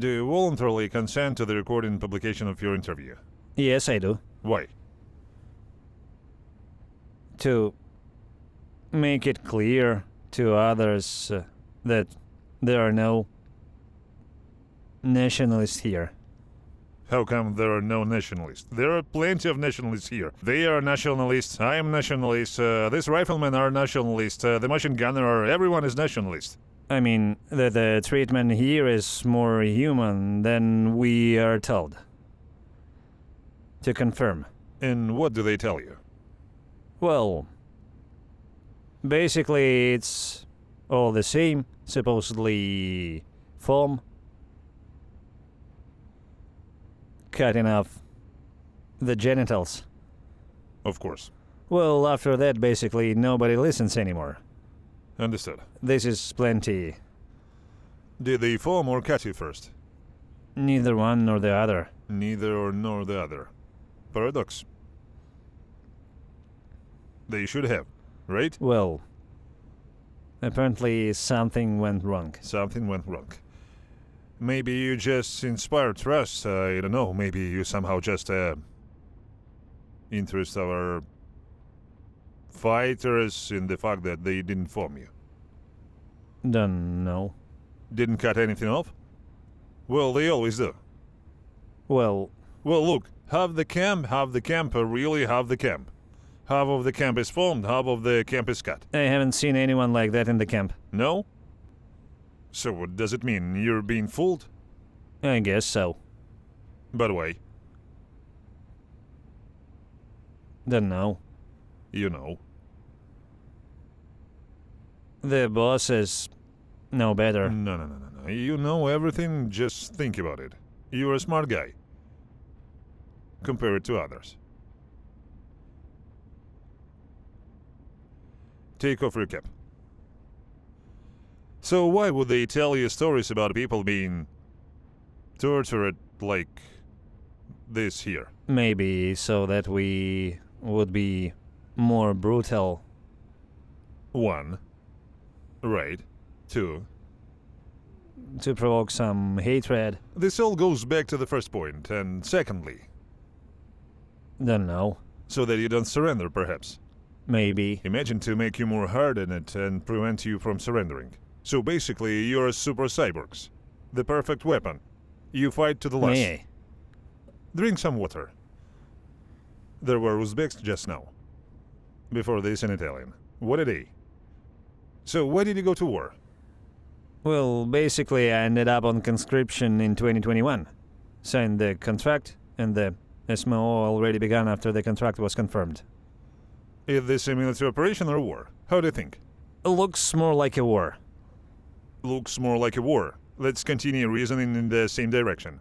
Do you voluntarily consent to the recording and publication of your interview? Yes, I do. Why? To make it clear to others that there are no nationalists here. How come there are no nationalists? There are plenty of nationalists here. They are nationalists, I am nationalist, these riflemen are nationalists, the machine gunner, everyone is nationalist. I mean, that the treatment here is more human than we are told. To confirm. And what do they tell you? Well, basically it's all the same, supposedly foam, cutting off the genitals. Of course. Well, after that, basically nobody listens anymore. Understood. This is plenty. Did they foam or cut you first? Neither one nor the other. Neither or nor the other. Paradox. They should have, right? Well, apparently something went wrong. Something went wrong. Maybe you just inspired trust, I don't know, maybe you somehow just interest our fighters in the fact that they didn't foam you. Don't know. Didn't cut anything off? Well, they always do. Well, Look, half the camp, really half the camp. Half of the camp is foamed, half of the camp is cut. I haven't seen anyone like that in the camp. No? So what does it mean? You're being fooled? I guess so. By the way, Don't know. you know. The bosses know better. No. You know everything, just think about it. You're a smart guy. Compare it to others. Take off your cap. So why would they tell you stories about people being tortured like this here? Maybe so that we would be more brutal. 1. Right. 2. To provoke some hatred. This all goes back to the first point. And secondly, Don't know. so that you don't surrender, perhaps. Maybe. Imagine to make you more hardened and prevent you from surrendering. So basically, you're super cyborgs. The perfect weapon. You fight to the last. May. Drink some water. There were Uzbeks just now. Before this, an Italian. What a day. So why did you go to war? Well, basically I ended up on conscription in 2021. Signed the contract, and the SMO already began after the contract was confirmed. Is this a military operation or a war? How do you think? It looks more like a war. Looks more like a war. Let's continue reasoning in the same direction.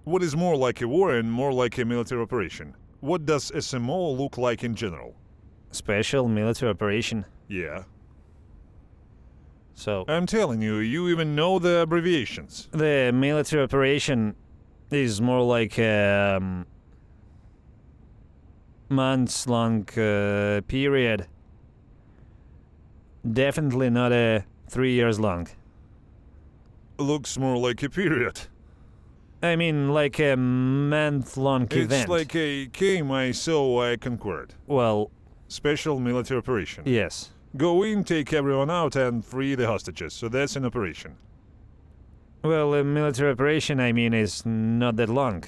What is more like a war and more like a military operation? What does SMO look like in general? Special military operation. Yeah. So, I'm telling you, you even know the abbreviations. the military operation is more like a months-long period. Definitely not a 3 years long. Looks more like a period. I mean, like a month-long event. It's like a came, I saw, I conquered. Well, Special military operation. yes. Go in, take everyone out, and free the hostages. So that's an operation. Well, a military operation, I mean, is not that long.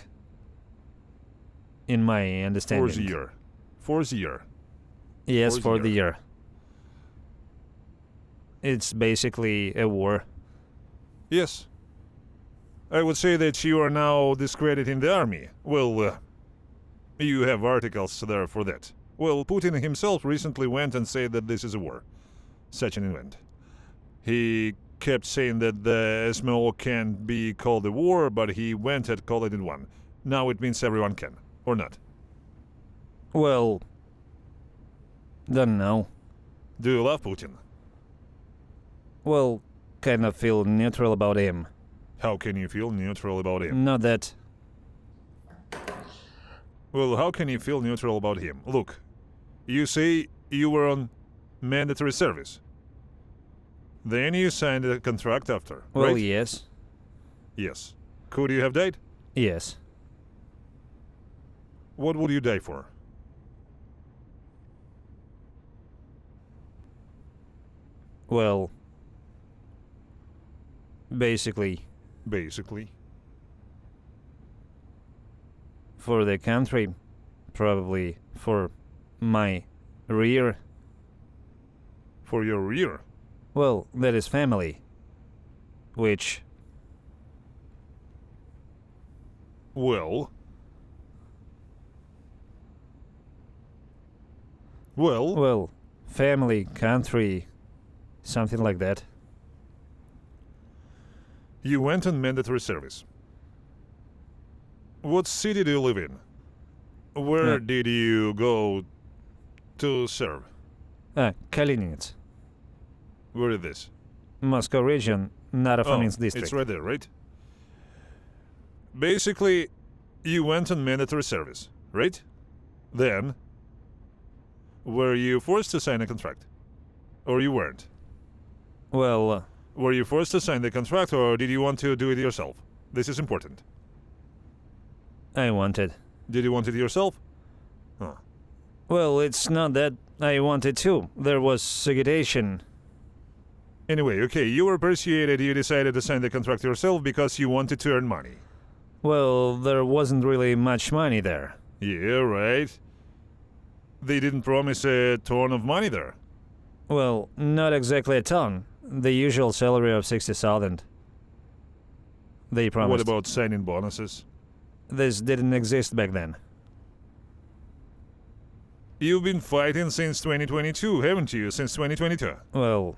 In my understanding. 4 year. 4 year. Yes, 4 for the year. year. It's basically a war. Yes. I would say that you are now discrediting the army. Well, you have articles there for that. Well, Putin himself recently went and said that this is a war. Such an event. He kept saying that the SMO can't be called a war, but he went and called it one. Now it means everyone can. Or not. Well, don't know. Do you love Putin? Well, kind of feel neutral about him. How can you feel neutral about him? Not that. Well, how can you feel neutral about him? Look, you say you were on mandatory service. Then you signed a contract after, Well, right? yes. Yes. Could you have died? Yes. What would you die for? Well, basically, Basically. for the country, probably for my rear. For your rear? Well, that is family. Which, Well. Well, well, family, country, something like that. you went on mandatory service. What city do you live in? Where Yeah. did you go to serve? Kaliningrad, Where is this? Moscow region, Narofamins district. It's right there, right? Basically, you went on mandatory service, right? Then, were you forced to sign a contract? Or you weren't? Well, Were you forced to sign the contract, or did you want to do it yourself? This is important. I wanted. Did you want it yourself? Huh. Well, it's not that I wanted to. There was agitation. Anyway, okay, you were persuaded, you decided to sign the contract yourself because you wanted to earn money. Well, there wasn't really much money there. Yeah, right. They didn't promise a ton of money there. Well, not exactly a ton. The usual salary of 60,000. They promised. What about signing bonuses? This didn't exist back then. You've been fighting since 2022, haven't you? Since 2022. Well,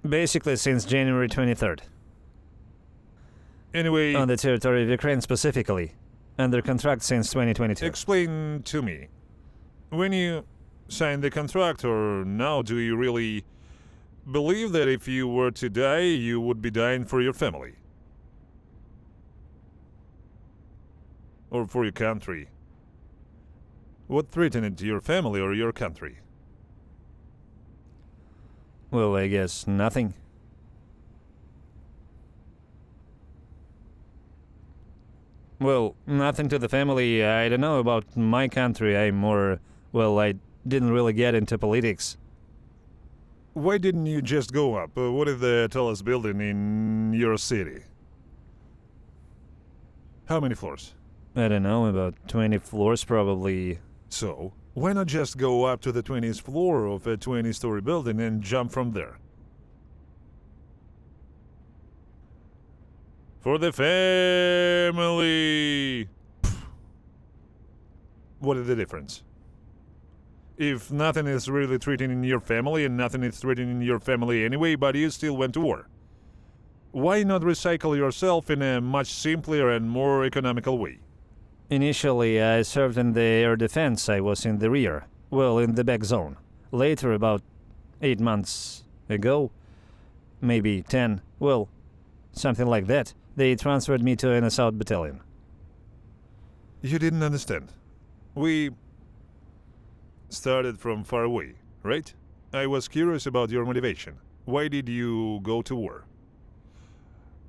basically since January 23rd. Anyway, On the territory of Ukraine specifically. Under contract since 2022. explain to me. When you signed the contract, or now, do you really believe that if you were to die, you would be dying for your family? Or for your country? What threatened your family or your country? Well, I guess nothing. Well, nothing to the family. I don't know about my country. I'm more... Well, I didn't really get into politics. Why didn't you just go up? What is the tallest building in your city? How many floors? I don't know, about 20 floors probably. So, why not just go up to the 20th floor of a 20-story building and jump from there? For the family! What is the difference? If nothing is really threatening your family and nothing is threatening your family anyway, but you still went to war, why not recycle yourself in a much simpler and more economical way? Initially, I served in the air defense. I was in the rear. Well, in the back zone. Later, about 8 months ago, maybe 10, well, something like that, they transferred me to an assault battalion. You didn't understand. We started from far away, right? I was curious about your motivation. Why did you go to war?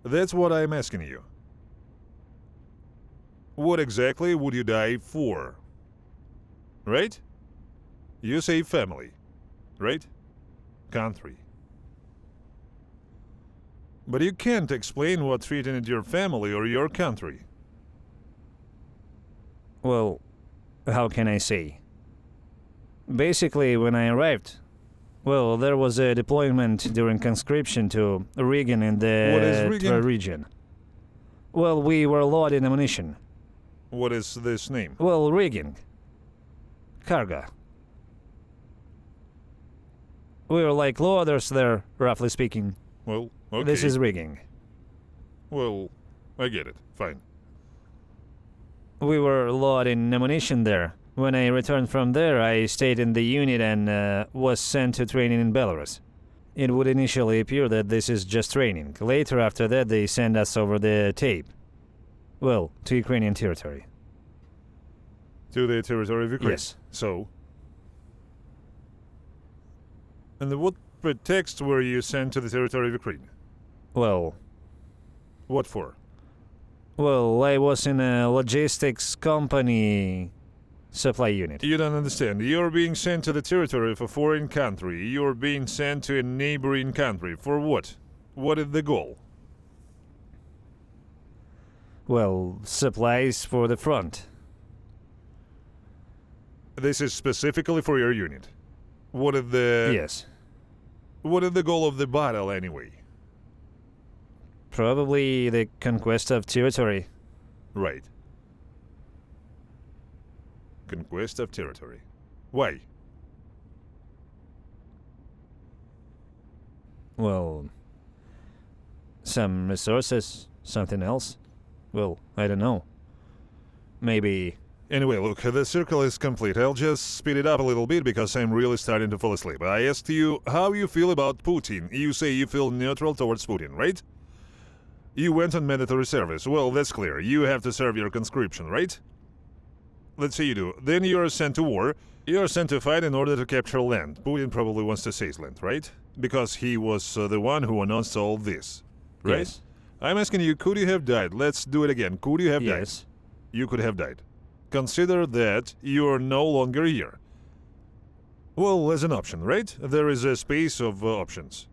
That's what I'm asking you. What exactly would you die for? Right? You say family, right? Country. But you can't explain what threatened your family or your country. Well, how can I say? Basically, when I arrived, well, there was a deployment during conscription to Rigan in the What is Rigan? Tver region. Well, we were loading ammunition. What is this name? Well, rigging. Cargo. We were like loaders there, roughly speaking. Well, okay. This is rigging. Well, I get it. Fine. We were loading ammunition there. When I returned from there, I stayed in the unit and was sent to training in Belarus. It would initially appear that this is just training. Later, after that, they send us over the tape. Well, to Ukrainian territory. To the territory of Ukraine? Yes. So? And what pretext were you sent to the territory of Ukraine? Well, What for? Well, I was in a logistics company supply unit. You don't understand. You're being sent to the territory of a foreign country. You're being sent to a neighboring country. For what? What is the goal? Well, supplies for the front. This is specifically for your unit. What is the... Yes. What is the goal of the battle, anyway? Probably the conquest of territory. Right. Conquest of territory. Why? Well, some resources, something else. Well, I don't know. Maybe... Anyway, look, the circle is complete. I'll just speed it up a little bit because I'm really starting to fall asleep. I asked you how you feel about Putin. You say you feel neutral towards Putin, right? You went on military service. Well, that's clear. You have to serve your conscription, right? Let's say you do. Then you're sent to war. You're sent to fight in order to capture land. Putin probably wants to seize land, right? Because he was the one who announced all this, right? Yes. I'm asking you, could you have died? Let's do it again. Could you have died? Yes. You could have died. Consider that you're no longer here. Well, as an option, right? There is a space of options.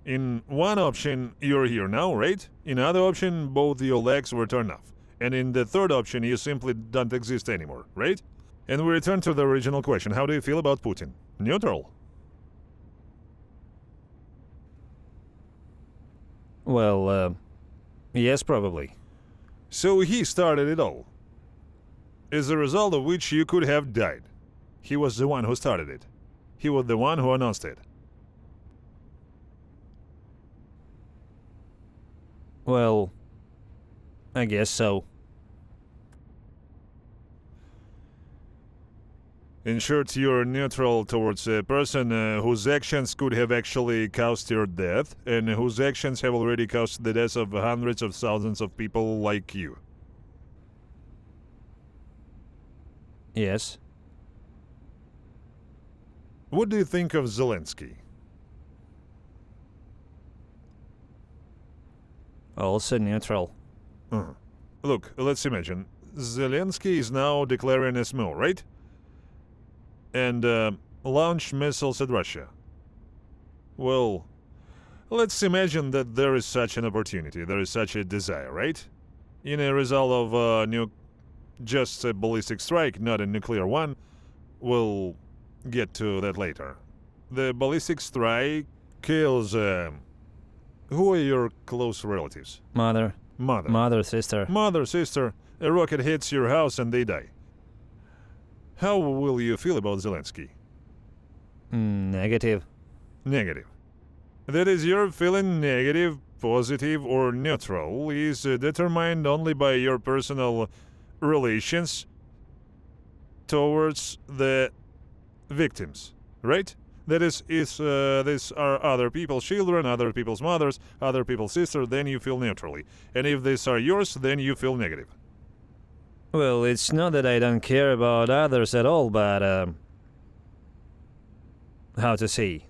In one option, you're here now, right? In other option, both your legs were turned off. And in the third option, you simply don't exist anymore, right? And we return to the original question. How do you feel about Putin? Neutral? Well, yes, probably. So he started it all. As a result of which you could have died. He was the one who started it. He was the one who announced it. Well, I guess so. In short, you're neutral towards a person whose actions could have actually caused your death, and whose actions have already caused the deaths of hundreds of thousands of people like you. Yes. What do you think of Zelensky? Also neutral. Look, let's imagine. Zelensky is now declaring a SMO, right? And launch missiles at Russia. Well, let's imagine that there is such an opportunity, there is such a desire, right? In a result of just a ballistic strike, not a nuclear one. We'll get to that later. The ballistic strike kills... who are your close relatives? Mother. Mother. Mother, sister. Mother, sister. A rocket hits your house and they die. How will you feel about Zelensky? Negative. Negative. That is, your feeling negative, positive, or neutral is determined only by your personal relations towards the victims, right? That is, if these are other people's children, other people's mothers, other people's sisters, then you feel neutrally. And if these are yours, then you feel negative. Well, it's not that I don't care about others at all, but, how to say?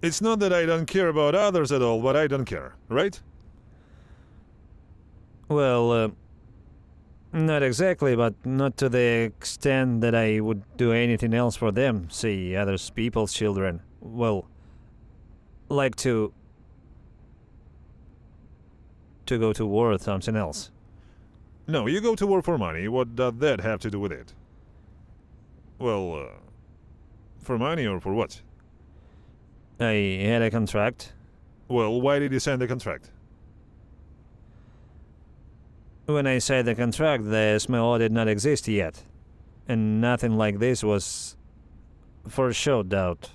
It's not that I don't care about others at all, but I don't care, right? Well, not exactly, but not to the extent that I would do anything else for them, say, other people's children. Well, like to go to war or something else. No, you go to war for money. What does that have to do with it? Well, for money or for what? I had a contract. Well, why did you sign the contract? When I signed the contract, the SMO did not exist yet. And nothing like this was for sure doubt.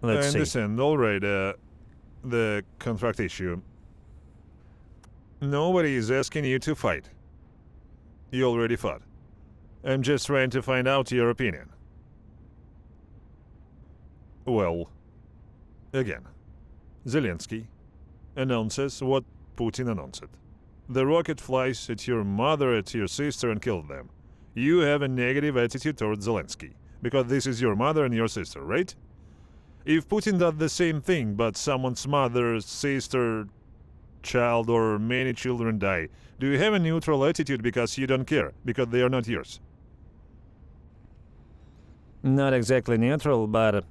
Let's I see. understand. All right, the contract issue. Nobody is asking you to fight. You already fought. I'm just trying to find out your opinion. Well, again, Zelensky announces what Putin announced. The rocket flies at your mother, at your sister, and kills them. You have a negative attitude towards Zelensky, because this is your mother and your sister, right? If Putin does the same thing, but someone's mother, sister, child or many children die, do you have a neutral attitude because you don't care, because they are not yours? Not exactly neutral, but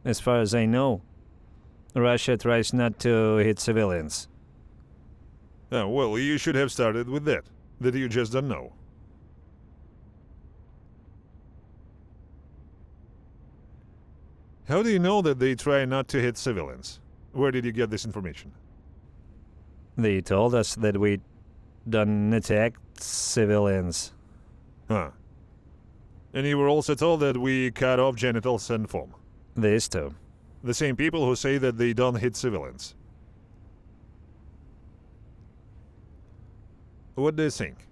as far as I know, Russia tries not to hit civilians. Well, you should have started with that you just don't know. How do you know that they try not to hit civilians? Where did you get this information? They told us that we don't attack civilians. Huh. And you were also told that we cut off genitals and foam. These two. The same people who say that they don't hit civilians. What do you think?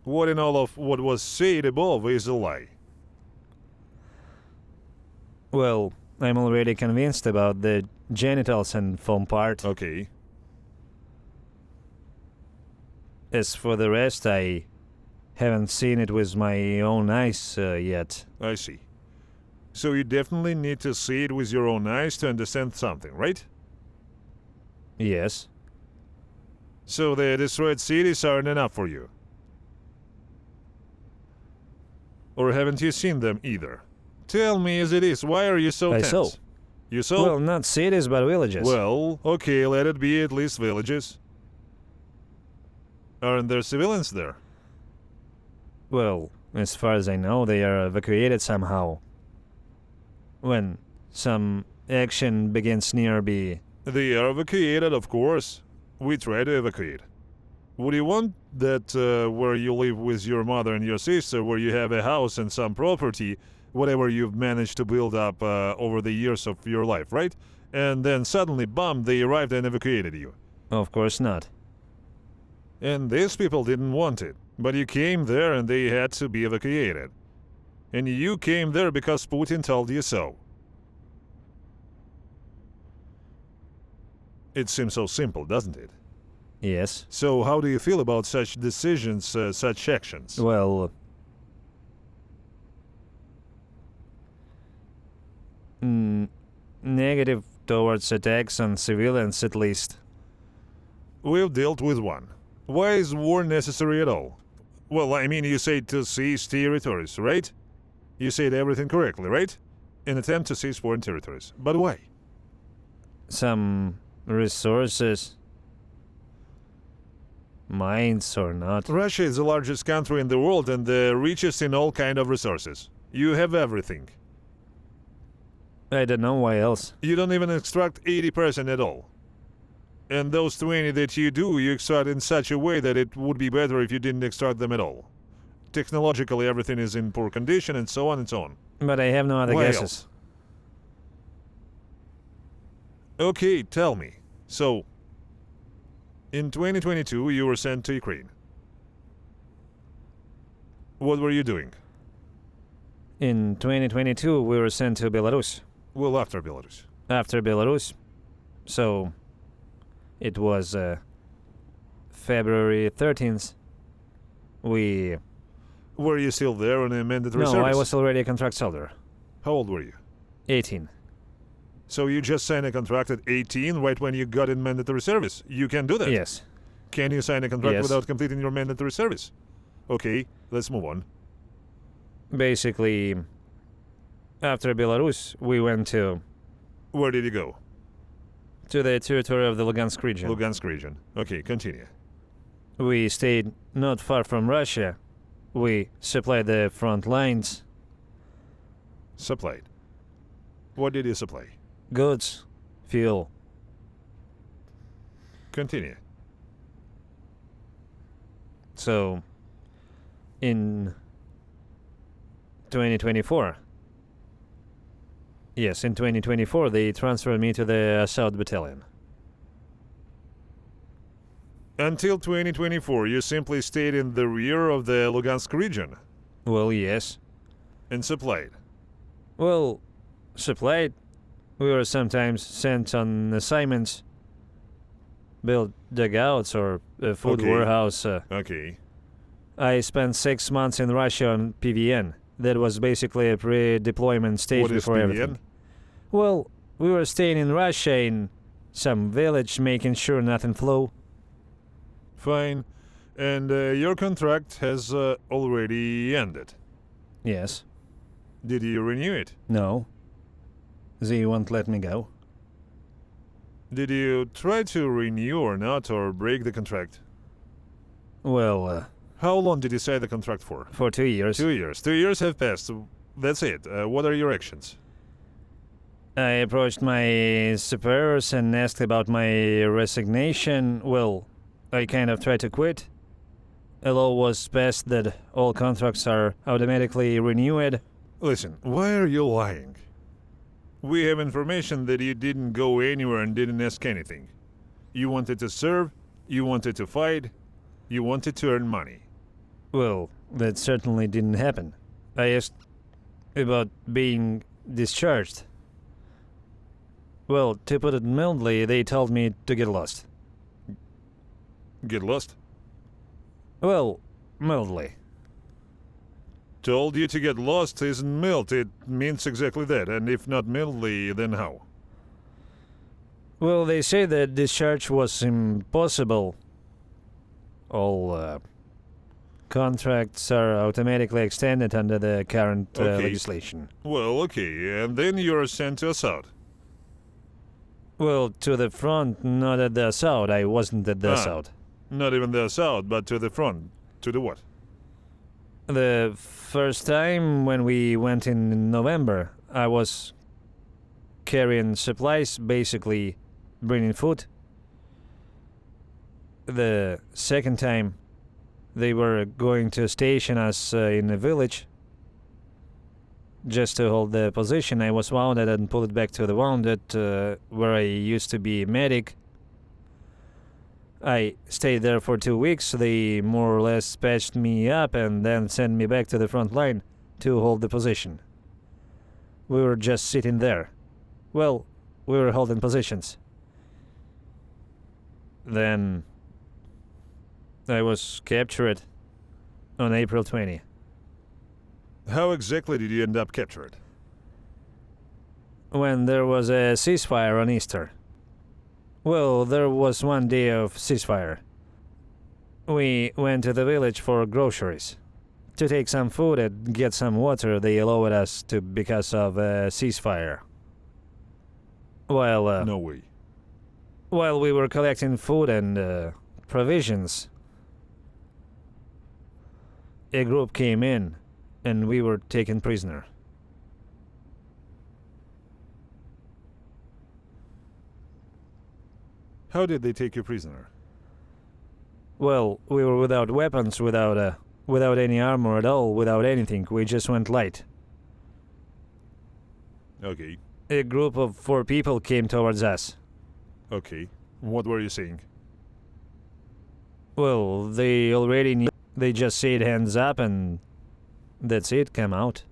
What in all of what was said above is a lie? Well, I'm already convinced about the genitals and foam part. Okay. As for the rest, I haven't seen it with my own eyes yet. I see. So you definitely need to see it with your own eyes to understand something, right? Yes. So the destroyed cities aren't enough for you? Or haven't you seen them either? Tell me as it is, why are you so I tense? saw. You saw? Well, not cities, but villages. Well, okay, let it be at least villages. Aren't there civilians there? Well, as far as I know, they are evacuated somehow. When some action begins nearby. They are evacuated, of course. We try to evacuate. Would you want that where you live with your mother and your sister, where you have a house and some property, whatever you've managed to build up over the years of your life, right? And then suddenly, bam, they arrived and evacuated you. Of course not. And these people didn't want it. But you came there and they had to be evacuated. And you came there because Putin told you so. It seems so simple, doesn't it? Yes. So how do you feel about such decisions, such actions? Well, negative towards attacks on civilians, at least. We've dealt with one. Why is war necessary at all? Well, I mean, you say to seize territories, right? You said everything correctly, right? An attempt to seize foreign territories. But why? Some resources. Mines or not. Russia is the largest country in the world and the richest in all kind of resources. You have everything. I don't know why else. You don't even extract 80% at all. And those 20 that you do, you extract in such a way that it would be better if you didn't extract them at all. Technologically, everything is in poor condition and so on and so on. But I have no other Why guesses. else? Okay, tell me. So, in 2022, you were sent to Ukraine. What were you doing? In 2022, we were sent to Belarus. Well, after Belarus. After Belarus. So, it was February 13th. We... Were you still there on a mandatory No, service? I was already a contract soldier. How old were you? 18. So you just signed a contract at 18 right when you got in mandatory service? You can do that? Yes. Can you sign a contract Yes. without completing your mandatory service? Okay, let's move on. Basically, after Belarus, we went to Where did you go? the territory of the Lugansk region. Lugansk region. Okay, continue. We stayed not far from Russia. We supplied the front lines, Supplied. What did you supply? goods, fuel. Continue. So, in 2024, yes, in 2024, they transferred me to the Assault Battalion. Until 2024, you simply stayed in the rear of the Lugansk region Well, yes. and supplied. Well, supplied. We were sometimes sent on assignments, build dugouts or a food Okay. warehouse. Okay. I spent 6 months in Russia on PVN. That was basically a pre-deployment stage What is before PVN? everything. Well, we were staying in Russia in some village, making sure nothing flew. Fine. And your contract has already ended. Yes. Did you renew it? No. They won't let me go. Did you try to renew or not, or break the contract? Well, How long did you sign the contract for? for 2 years. 2 years. 2 years have passed. That's it. What are your actions? I approached my superiors and asked about my resignation. Well, I kind of tried to quit. A law was passed that all contracts are automatically renewed. Listen, why are you lying? We have information that you didn't go anywhere and didn't ask anything. You wanted to serve, you wanted to fight, you wanted to earn money. Well, that certainly didn't happen. I asked about being discharged. Well, to put it mildly, they told me to get lost. Get lost? Well, mildly. Told you to get lost isn't mild, it means exactly that, and if not mildly, then how? Well, they say that discharge was impossible. All contracts are automatically extended under the current Okay. legislation. Well, okay, and then you're sent to assault. Well, to the front, not at the assault. I wasn't at the assault. Not even the assault, but to the front. To the what? The first time when we went in November, I was carrying supplies, basically bringing food. The second time, they were going to station us in a village. Just to hold the position, I was wounded and pulled back to the wounded, where I used to be medic. I stayed there for 2 weeks. They more or less patched me up and then sent me back to the front line to hold the position. We were just sitting there. Well, we were holding positions. Then I was captured on April 20. How exactly did you end up captured? When there was a ceasefire on Easter. Well, there was 1 day of ceasefire. We went to the village for groceries. To take some food and get some water, they allowed us to because of a ceasefire. While No way. while we were collecting food and provisions, a group came in, and we were taken prisoner. How did they take you prisoner? Well, we were without weapons, without any armor at all, without anything. We just went light. Okay. A group of 4 people came towards us. Okay. What were you saying? Well, they already knew. They just said hands up and that's it, come out.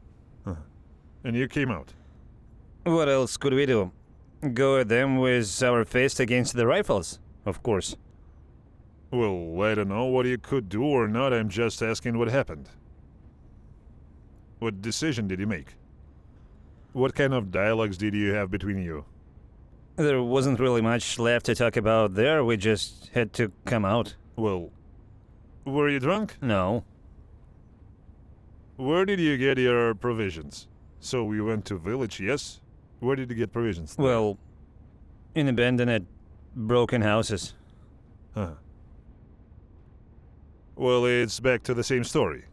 And you came out. What else could we do? Go at them with our fist against the rifles, of course. Well, I don't know what you could do or not. I'm just asking what happened. What decision did you make? What kind of dialogues did you have between you? There wasn't really much left to talk about there. We just had to come out. Well, were you drunk? No. Where did you get your provisions? So we went to village, yes? Where did you get provisions? Well, in abandoned, broken houses. Huh. Well, it's back to the same story.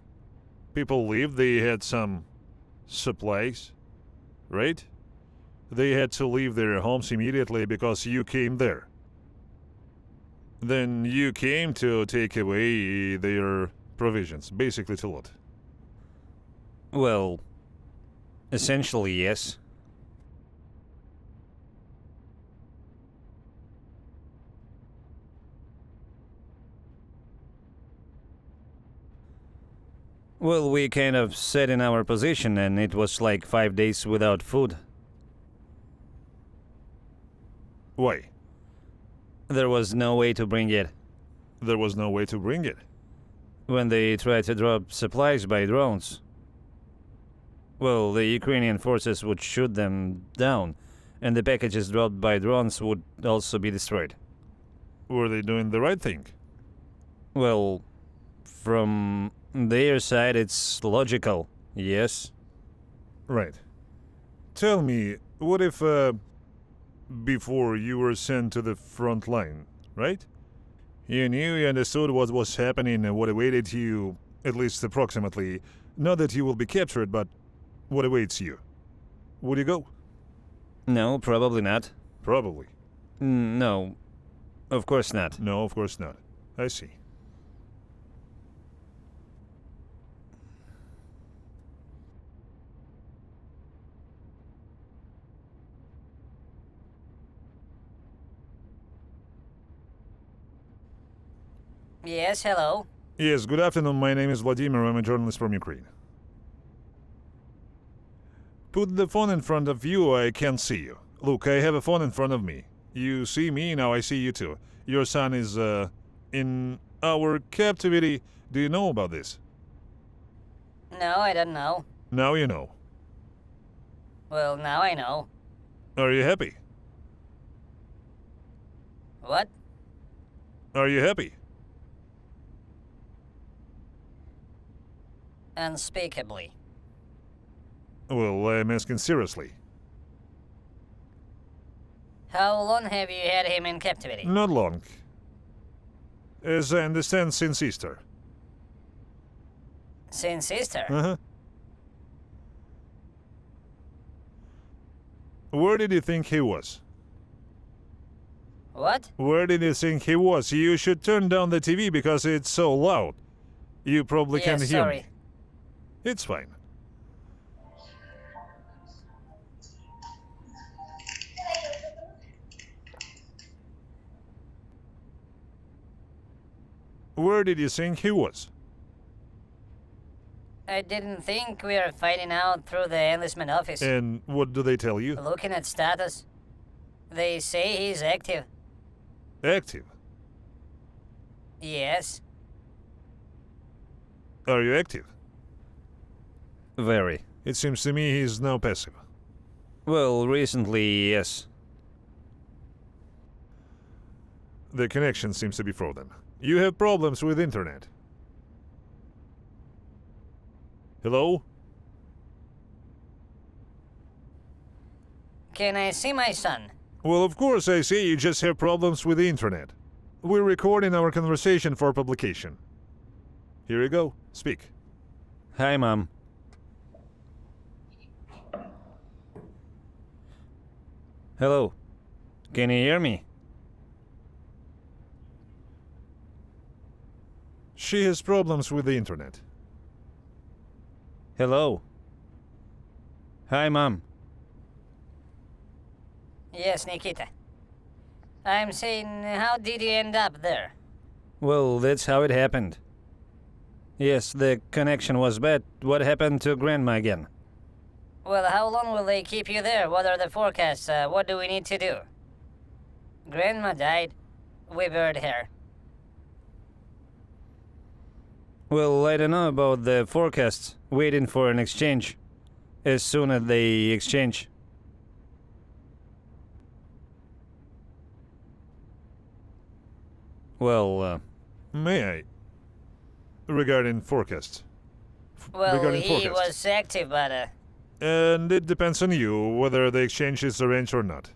People lived, they had some supplies, right? They had to leave their homes immediately because you came there. Then you came to take away their provisions, basically to loot. Well, essentially, yes. Well, we kind of sat in our position, and it was like 5 days without food. Why? There was no way to bring it. There was no way to bring it. When they tried to drop supplies by drones, well, the Ukrainian forces would shoot them down, and the packages dropped by drones would also be destroyed. Were they doing the right thing? Well, from their side, it's logical, yes. Right. Tell me, what if, before you were sent to the front line, right? You knew, you understood what was happening and what awaited you, at least approximately. Not that you will be captured, but what awaits you. Would you go? No, probably not. Probably. No, of course not. No, of course not. I see. Yes, hello. Yes, good afternoon. My name is Volodymyr. I'm a journalist from Ukraine. Put the phone in front of you, I can't see you. Look, I have a phone in front of me. You see me, now I see you too. Your son is, in our captivity. Do you know about this? No, I don't know. Now you know. Well, now I know. Are you happy? What? Are you happy? Unspeakably. Well, I'm asking seriously. How long have you had him in captivity? Not long. As I understand, since Easter. Since Easter? Uh-huh. Where did you think he was? What? Where did you think he was? You should turn down the TV because it's so loud. You probably can't Yes, hear sorry. me. It's fine. Where did you think he was? I didn't think we were finding out through the enlistment office. And what do they tell you? Looking at status, they say he's active. Active. Yes. Are you active? Very. It seems to me he's now passive. Well, recently, yes. The connection seems to be frozen. You have problems with internet. Hello? Can I see my son? Well, of course I see you just have problems with the internet. We're recording our conversation for publication. Here you go. Speak. Hi, Mom. Hello. Can you hear me? She has problems with the internet. Hello. Hi, Mom. Yes, Nikita. I'm saying, how did you end up there? Well, that's how it happened. Yes, the connection was bad. What happened to Grandma again? Well, how long will they keep you there? What are the forecasts? What do we need to do? Grandma died. We buried her. Well, I don't know about the forecasts. Waiting for an exchange. As soon as they exchange. Well, May I? Regarding forecasts. Well, Regarding he forecasts. was active, but And it depends on you whether the exchange is arranged or not.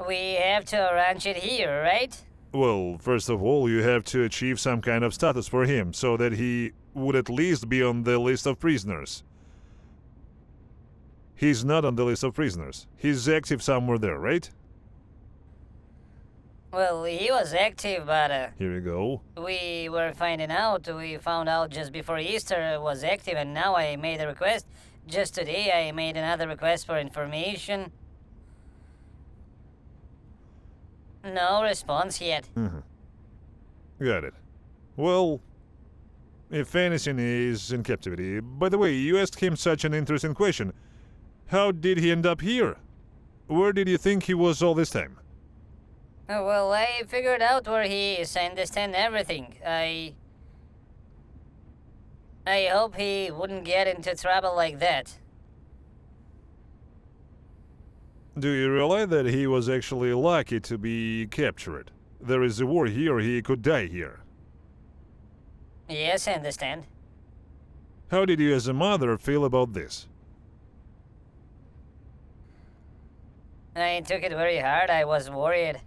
we have to arrange it here, right? Well, first of all, you have to achieve some kind of status for him, so that he would at least be on the list of prisoners. He's not on the list of prisoners. He's active somewhere there, right? Well, he was active, but Here you go. we were finding out. We found out just before Easter was active, and now I made a request. Just today, I made another request for information. No response yet. Got it. Well, if anything, he's in captivity. By the way, you asked him such an interesting question. How did he end up here? Where did you think he was all this time? Well, I figured out where he is. I understand everything. I hope he wouldn't get into trouble like that. Do you realize that he was actually lucky to be captured? There is a war here, he could die here. Yes, I understand. How did you as a mother feel about this? I took it very hard. I was worried.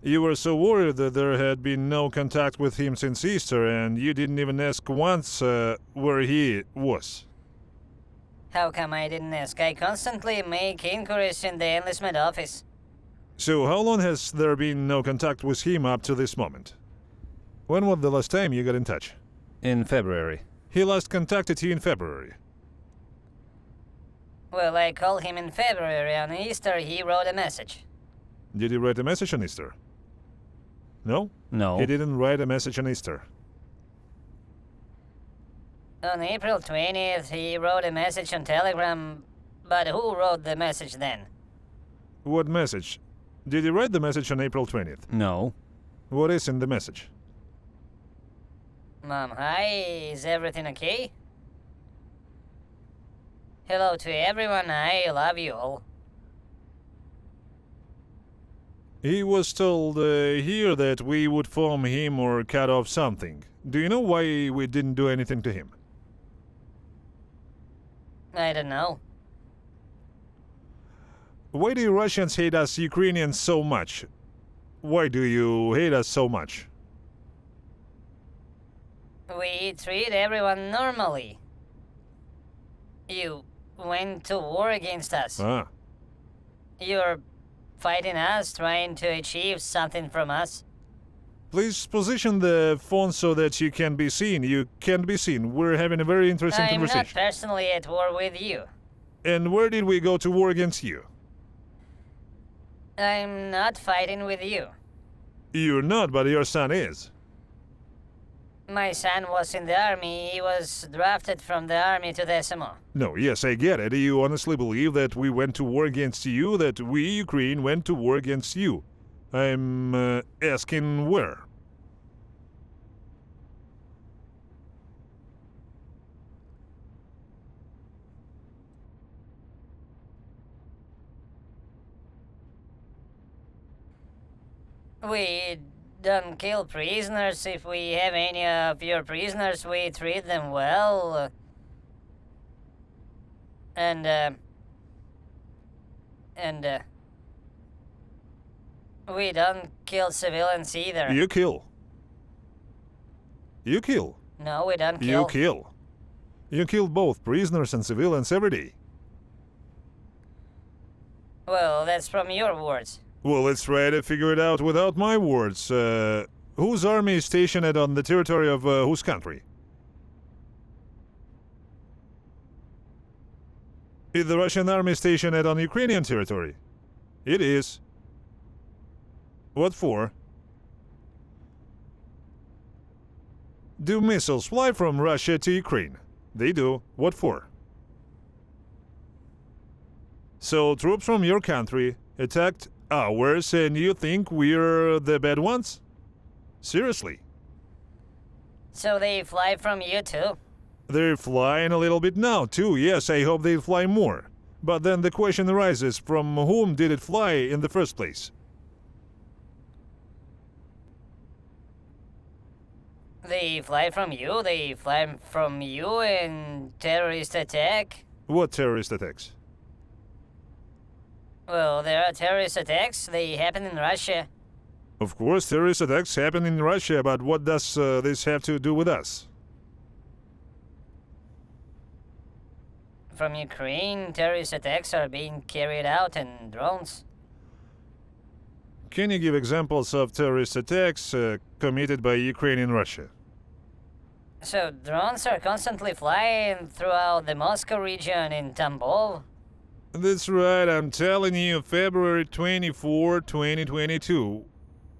You were so worried that there had been no contact with him since Easter, and you didn't even ask once where he was. How come I didn't ask? I constantly make inquiries in the enlistment office. So how long has there been no contact with him up to this moment? When was the last time you got in touch? In February. He last contacted you in February. Well, I called him in February. On Easter, he wrote a message. Did he write a message on Easter? No? No. He didn't write a message on Easter. On April 20th, he wrote a message on Telegram. But who wrote the message then? What message? Did he write the message on April 20th? No. What is in the message? Mom, hi, is everything okay? Hello to everyone, I love you all. He was told here that we would farm him or cut off something. Do you know why we didn't do anything to him? I don't know. Why do you Russians hate us Ukrainians so much? Why do you hate us so much? We treat everyone normally. You went to war against us. Ah, You're fighting us, trying to achieve something from us. please position the phone so that you can be seen. You can't be seen. We're having a very interesting I'm not conversation. personally at war with you. And where did we go to war against you? I'm not fighting with you. You're not, but your son is. My son was in the army. He was drafted from the army to the SMO. No, yes, I get it. You honestly believe that we went to war against you, that we, Ukraine, went to war against you. I'm asking where? We don't kill prisoners. If we have any of your prisoners, we treat them well. And we don't kill civilians either. You kill. You kill. No, we don't You kill. kill. You kill both prisoners and civilians every day. Well, that's from your words. Well, let's try to figure it out without my words. Whose army is stationed on the territory of whose country? Is the Russian army stationed on Ukrainian territory? It is. What for? Do missiles fly from Russia to Ukraine? They do. What for? So troops from your country attacked ours, and you think we're the bad ones? Seriously? So they fly from you too? They're flying a little bit now, too. Yes, I hope they fly more. But then the question arises, from whom did it fly in the first place? They fly from you? They fly from you in terrorist attack? What terrorist attacks? Well, there are terrorist attacks. They happen in Russia. Of course, terrorist attacks happen in Russia, but what does this have to do with us? From Ukraine, terrorist attacks are being carried out in drones. Can you give examples of terrorist attacks committed by Ukraine in Russia? So drones are constantly flying throughout the Moscow region in Tambov. That's right, I'm telling you, February 24, 2022.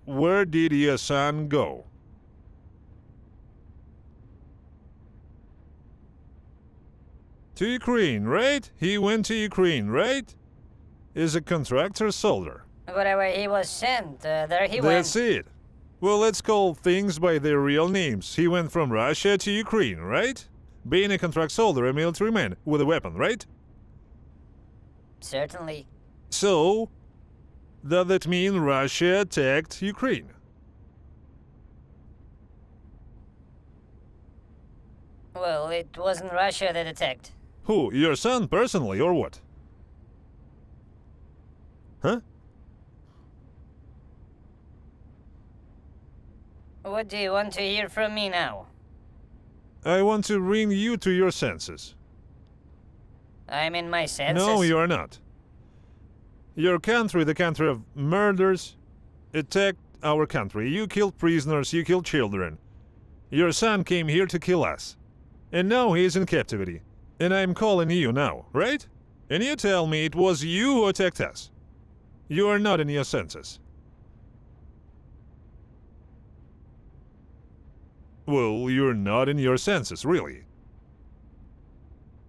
Where did your son go? To Ukraine, right? He went to Ukraine, right? Is a contractor soldier. Wherever he was sent, there he That's went. it. Well, let's call things by their real names. He went from Russia to Ukraine, right? Being a contract soldier, a military man with a weapon, right? Certainly. So, does that mean Russia attacked Ukraine? Well, it wasn't Russia that attacked. Who? Your son personally, or what? Huh? What do you want to hear from me now? I want to bring you to your senses. I'm in my senses. No, you are not. Your country, the country of murders, attacked our country. You killed prisoners, you killed children. Your son came here to kill us. And now he is in captivity. And I'm calling you now, right? And you tell me it was you who attacked us. You are not in your senses. Well, you're not in your senses, really.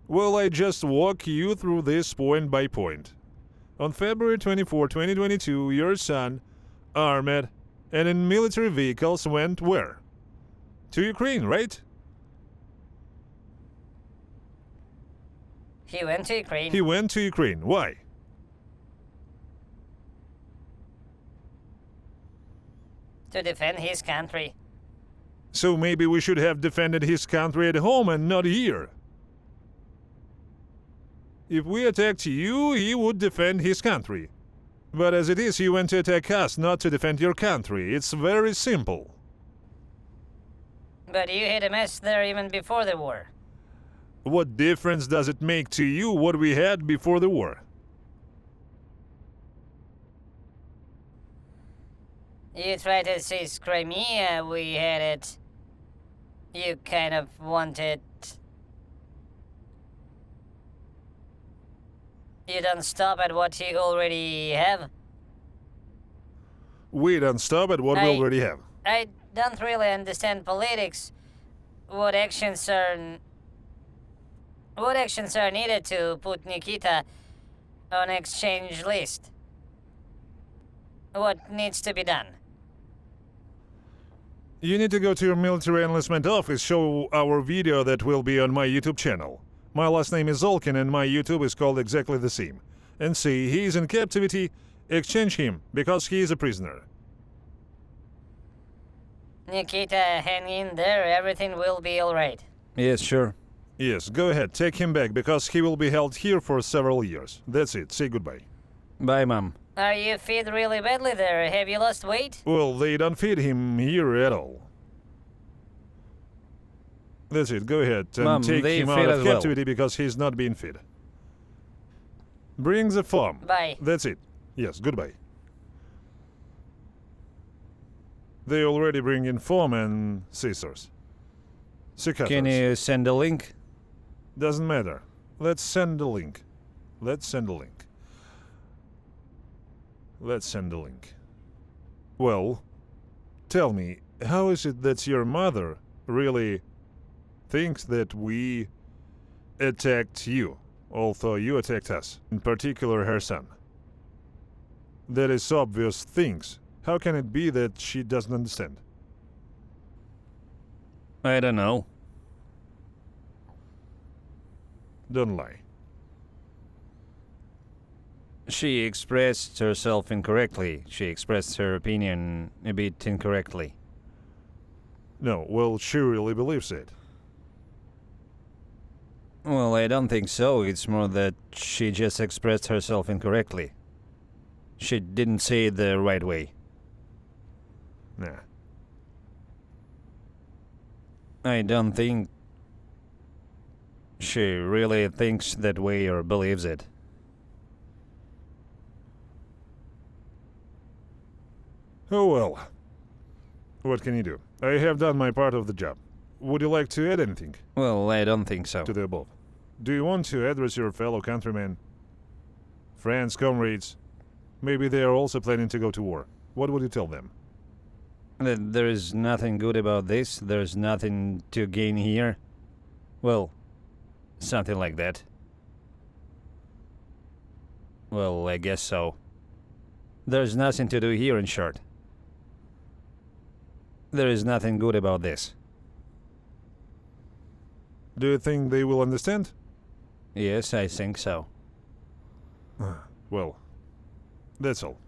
Well, I just walk you through this point by point. On February 24, 2022, your son, armed and in military vehicles, went where? To Ukraine, right? He went to Ukraine. He went to Ukraine. Why? To defend his country. So maybe we should have defended his country at home and not here. If we attacked you, he would defend his country. But as it is, he went to attack us, not to defend your country. It's very simple. But you had a mess there even before the war. What difference does it make to you what we had before the war? You tried to seize Crimea, we had it. You kind of wanted... You don't stop at what you already have? We don't stop at what we already have. I don't really understand politics. What actions are needed to put Nikita on exchange list? What needs to be done? You need to go to your military enlistment office, show our video that will be on my YouTube channel. My last name is Zolkin and my YouTube is called exactly the same. And see, he is in captivity, exchange him, because he is a prisoner. Nikita, hang in there, everything will be alright. Yes, sure. Yes, go ahead, take him back, because he will be held here for several years. That's it, say goodbye. Bye, Mom. Are you feed really badly there? Have you lost weight? Well, they don't feed him here at all. That's it, go ahead and Mom, take they him feed out of as well. captivity because he's not being fed. Bring the foam. Bye. That's it. Yes, goodbye. They already bring in foam and scissors. Secateurs. Can you send a link? Doesn't matter. Let's send a link. Let's send a link. Let's send a link. Well, tell me, how is it that your mother really thinks that we attacked you, although you attacked us, in particular her son? That is obvious things. How can it be that she doesn't understand? I don't know. Don't lie. She expressed herself incorrectly. She expressed her opinion a bit incorrectly. No, well, she really believes it. Well, I don't think so. It's more that she just expressed herself incorrectly. She didn't say it the right way. Nah. I don't think she really thinks that way or believes it. Oh well. What can you do? I have done my part of the job. Would you like to add anything Well, I don't think so. to the above? Do you want to address your fellow countrymen, friends, comrades? Maybe they are also planning to go to war. What would you tell them? That there is nothing good about this. There's nothing to gain here. Well, something like that. Well, I guess so. There's nothing to do here, in short. There is nothing good about this. Do you think they will understand? Yes, I think so. Well, That's all.